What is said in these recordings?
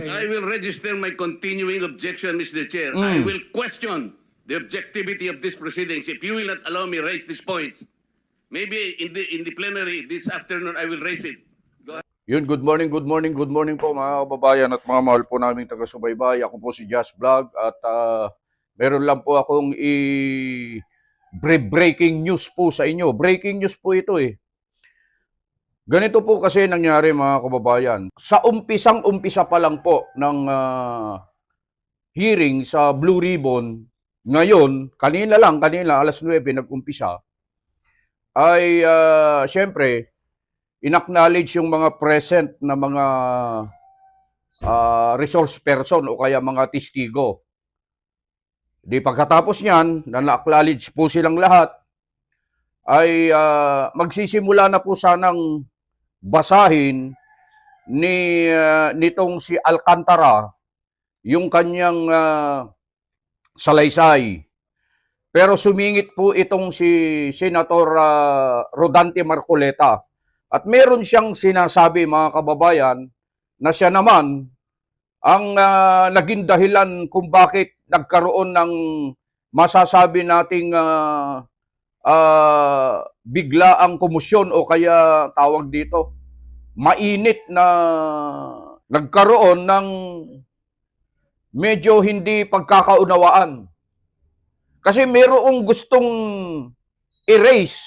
I will register my continuing objection, Mr. Chair. I will question the objectivity of these proceedings if you will not allow me raise these points. Maybe in the plenary this afternoon I will raise it. Yun, good morning po mga kababayan at mga mahal po naming taga-subaybay. Ako po si Just Vlog at meron lang po akong breaking news po sa inyo. Breaking news po ito eh. Ganito po kasi nangyari mga kababayan. Sa umpisa pa lang po ng hearing sa Blue Ribbon, ngayon, kanina alas 9 nag-umpisa, ay syempre, in-acknowledge yung mga present na mga resource person o kaya mga testigo. Di pagkatapos niyan, na na-acknowledge po silang lahat, ay magsisimula na po sanang basahin nitong si Alcantara yung kanyang salaysay. Pero sumingit po itong si Senator Rodante Marcoleta. At meron siyang sinasabi mga kababayan na siya naman ang naging dahilan kung bakit nagkaroon ng masasabi nating biglaang komosyon o kaya tawag dito, mainit na nagkaroon ng medyo hindi pagkakaunawaan. Kasi merong gustong erase,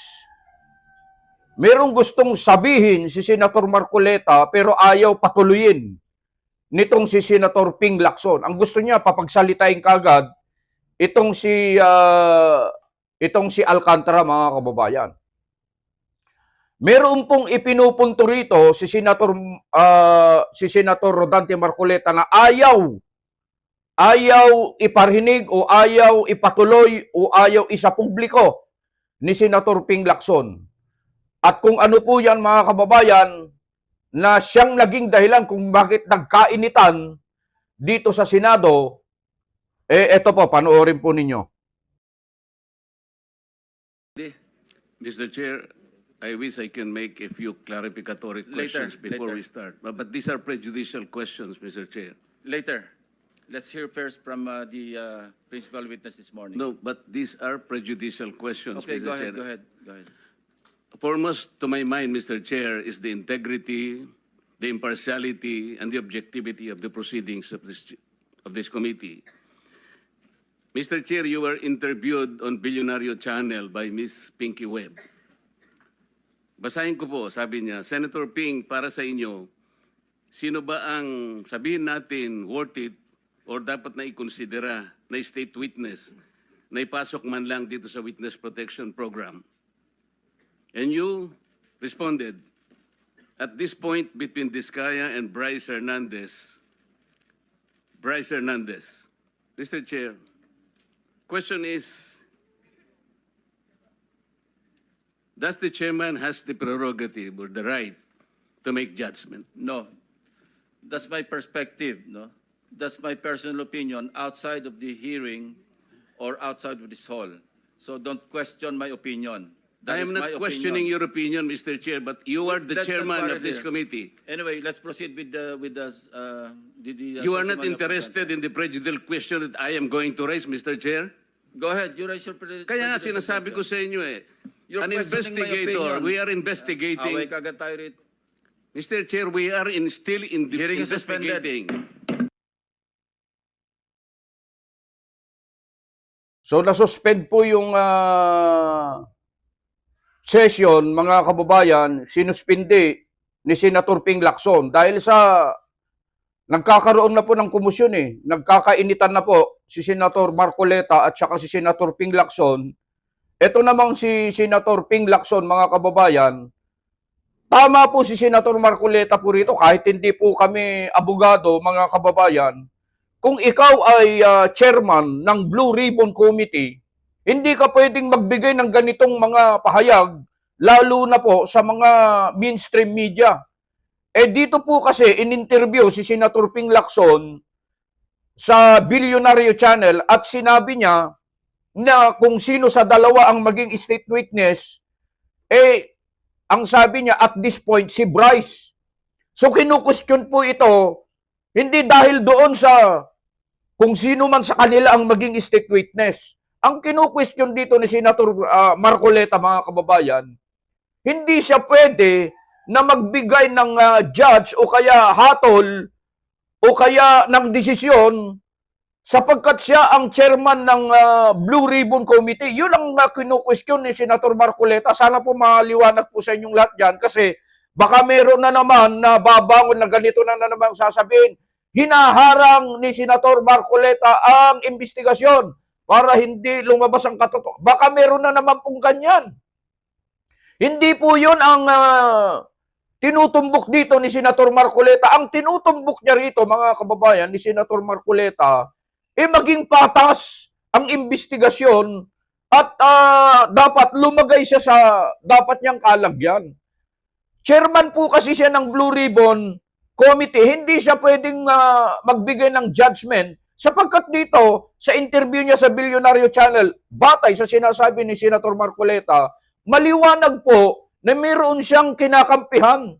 merong gustong sabihin si Senator Marcoleta pero ayaw patuloyin nitong si Senator Ping Lacson. Ang gusto niya papagsalitain kagad itong si Alcantara mga kababayan. Meron pong ipinupunto rito si Senator Rodante Marcoleta na ayaw iparhinig o ayaw ipatuloy o ayaw isapubliko ni Senator Ping Lacson. At kung ano po yan mga kababayan, na siyang naging dahilan kung bakit nagkainitan dito sa Senado, eto po, panoorin po ninyo. Mr. Chair, I wish I can make a few clarificatory questions before we start. But these are prejudicial questions, Mr. Chair. Later. Let's hear first from the principal witness this morning. No, but these are prejudicial questions, Okay, Mr. go Chair. ahead. Foremost to my mind, Mr. Chair, is the integrity, the impartiality, and the objectivity of the proceedings of this committee. Mr. Chair, you were interviewed on Billionario Channel by Miss Pinky Webb. Basahin ko po, sabi niya, Senator Ping, para sa inyo, sino ba ang sabihin natin worth it or dapat na ikonsidera na state witness na ipasok man lang dito sa Witness Protection Program? And you responded, at this point between Diskaya and Bryce Hernandez, Mr. Chair, question is, does the chairman has the prerogative or the right to make judgment? No. That's my perspective, no? That's my personal opinion outside of the hearing or outside of this hall. So don't question my opinion. I am not questioning your opinion, Mr. Chair, but you are the Let's not chairman quarrel of this here. committee. Anyway, let's proceed with the You are not testimony of the interested in the prejudicial question that I am going to raise, Mr. Chair? Go ahead, you raise your Kaya nga sinasabi ko sa inyo eh, You're an questioning my investigator, opinion. we are investigating. Away kagad tayo rito. Mr. Chair, we are still Hearing is suspended. investigating. So nasuspend po yung session mga kababayan, sinuspindi ni Senator Ping Lacson dahil sa nagkakaroon na po ng komosyon eh. Nagkakainitan na po si Senator Marcoleta at saka si Senator Ping Lacson. Ito namang si Senator Ping Lacson mga kababayan, tama po si Senator Marcoleta po rito kahit hindi po kami abogado mga kababayan. Kung ikaw ay chairman ng Blue Ribbon Committee, hindi ka pwedeng magbigay ng ganitong mga pahayag, lalo na po sa mga mainstream media. Dito po kasi in-interview si Senator Ping Lacson sa Billionario Channel at sinabi niya na kung sino sa dalawa ang maging state witness, ang sabi niya at this point si Bryce. So kinukwestiyon po ito Hindi dahil doon sa kung sino man sa kanila ang maging state witness. Ang kinu-question dito ni Senator Marcoleta, mga kababayan, hindi siya pwede na magbigay ng judge o kaya hatol o kaya ng desisyon sapagkat siya ang chairman ng Blue Ribbon Committee. Yun ang kinu-question ni Senator Marcoleta. Sana po maliwanag po sa inyong lahat dyan kasi baka meron na naman na babangon na ganito na naman sasabihin. Hinaharang ni Senator Marcoleta ang investigasyon para hindi lumabas ang katotohanan. Baka meron na naman pong ganyan. Hindi po yun ang tinutumbok dito ni Senator Marcoleta. Ang tinutumbok niya rito, mga kababayan, ni Senator Marcoleta, maging patas ang investigasyon at dapat lumagay siya sa dapat niyang kalagyan. Chairman po kasi siya ng Blue Ribbon Committee, hindi siya pwedeng magbigay ng judgment sapagkat dito, sa interview niya sa Billionaire Channel, batay sa sinasabi ni Senator Marcoleta, maliwanag po na mayroon siyang kinakampihan.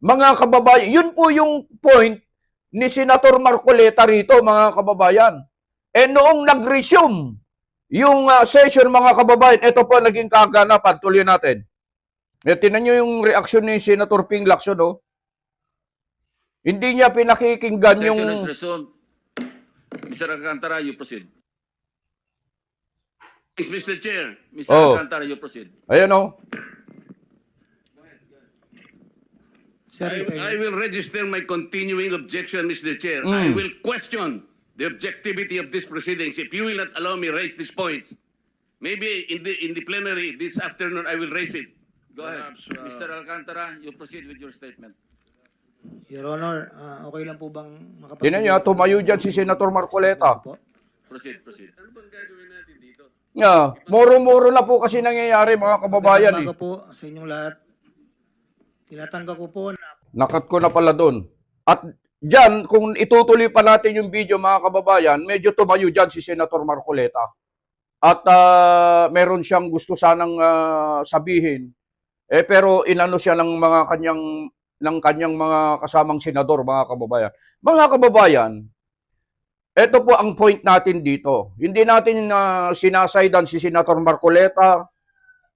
Mga kababayan, yun po yung point ni Senator Marcoleta rito, mga kababayan. Noong nag-resume yung session, mga kababayan, ito po naging kaganapan. Tuloy natin. Tinan nyo yung reaksyon ni Senator Ping Lacson, no? Hindi niya pinakikinggan yung... Session is resumed. Mr. Alcantara, you proceed. Thanks, Mr. Chair. Mr. Oh. Alcantara, you proceed. Ayan, no? I will register my continuing objection, Mr. Chair. I will question the objectivity of these proceedings if you will not allow me raise these points. Maybe in the plenary this afternoon, I will raise it. Go ahead. Mr. Alcantara, you proceed with your statement. Your Honor, okay lang po bang makapag- Tinan nyo, tumayo dyan si Senator Marcoleta. Po? Proceed, proceed. Ano bang gagawin natin dito? Moro-moro na po kasi nangyayari, mga kababayan. Magandang umaga po sa inyong lahat. Tinatangka ko po na Nakat ko na pala doon. At dyan, kung itutuloy pa natin yung video, mga kababayan, medyo tumayo dyan si Senator Marcoleta. At meron siyang gusto sanang sabihin. Pero inano siya ng mga kanyang mga kasamang senador, mga kababayan. Mga kababayan, ito po ang point natin dito. Hindi natin sinasaydan si Senator Marcoleta,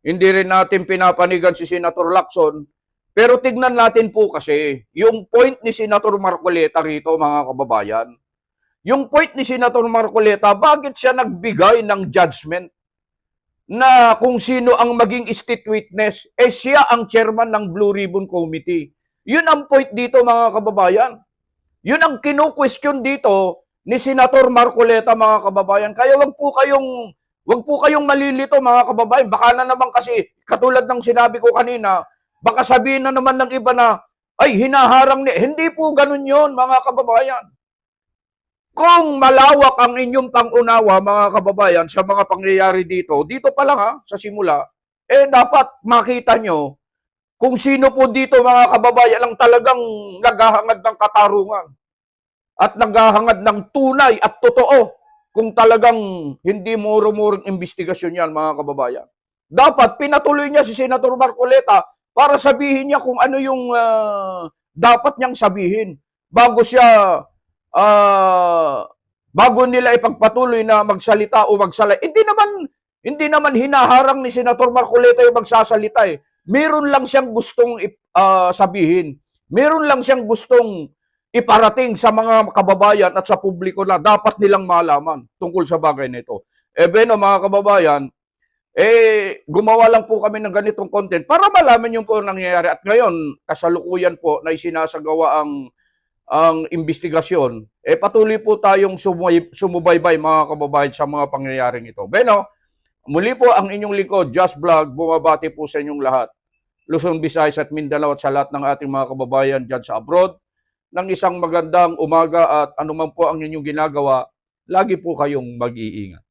hindi rin natin pinapanigan si Senator Lacson, pero tignan natin po kasi yung point ni Senator Marcoleta rito, mga kababayan. Yung point ni Senator Marcoleta, bakit siya nagbigay ng judgment na kung sino ang maging state witness, siya ang chairman ng Blue Ribbon Committee. Yun ang point dito, mga kababayan. Yun ang kinu-question dito ni Senator Marcoleta, mga kababayan. Kaya wag po kayong malilito, mga kababayan. Baka na naman kasi, katulad ng sinabi ko kanina, baka sabihin na naman ng iba na, ay, hinaharang ni... Hindi po ganun yun, mga kababayan. Kung malawak ang inyong pangunawa, mga kababayan, sa mga pangyayari dito pa lang sa simula, dapat makita nyo kung sino po dito, mga kababayan, ang talagang naghahangad ng katarungan at naghahangad ng tunay at totoo kung talagang hindi muro-murong investigasyon yan, mga kababayan. Dapat pinatuloy niya si Senator Marcoleta para sabihin niya kung ano yung dapat niyang sabihin bago nila ipagpatuloy na magsalita o magsalay. Hindi naman hinaharang ni Senator Marcoleta yung magsasalita eh. Meron lang siyang gustong sabihin. Meron lang siyang gustong iparating sa mga kababayan at sa publiko na dapat nilang malaman tungkol sa bagay nito. Beno, mga kababayan, gumawa lang po kami ng ganitong content para malaman yung po nangyayari. At ngayon, kasalukuyan po na isinasagawa ang investigasyon, patuloy po tayong sumubaybay, mga kababayan, sa mga pangyayaring ito. Beno, muli po ang inyong lingkod, Just Vlog, bumabati po sa inyong lahat. Luzon, Visayas at Mindanao at sa lahat ng ating mga kababayan dyan sa abroad, ng isang magandang umaga at anuman po ang inyong ginagawa, lagi po kayong mag-iingat.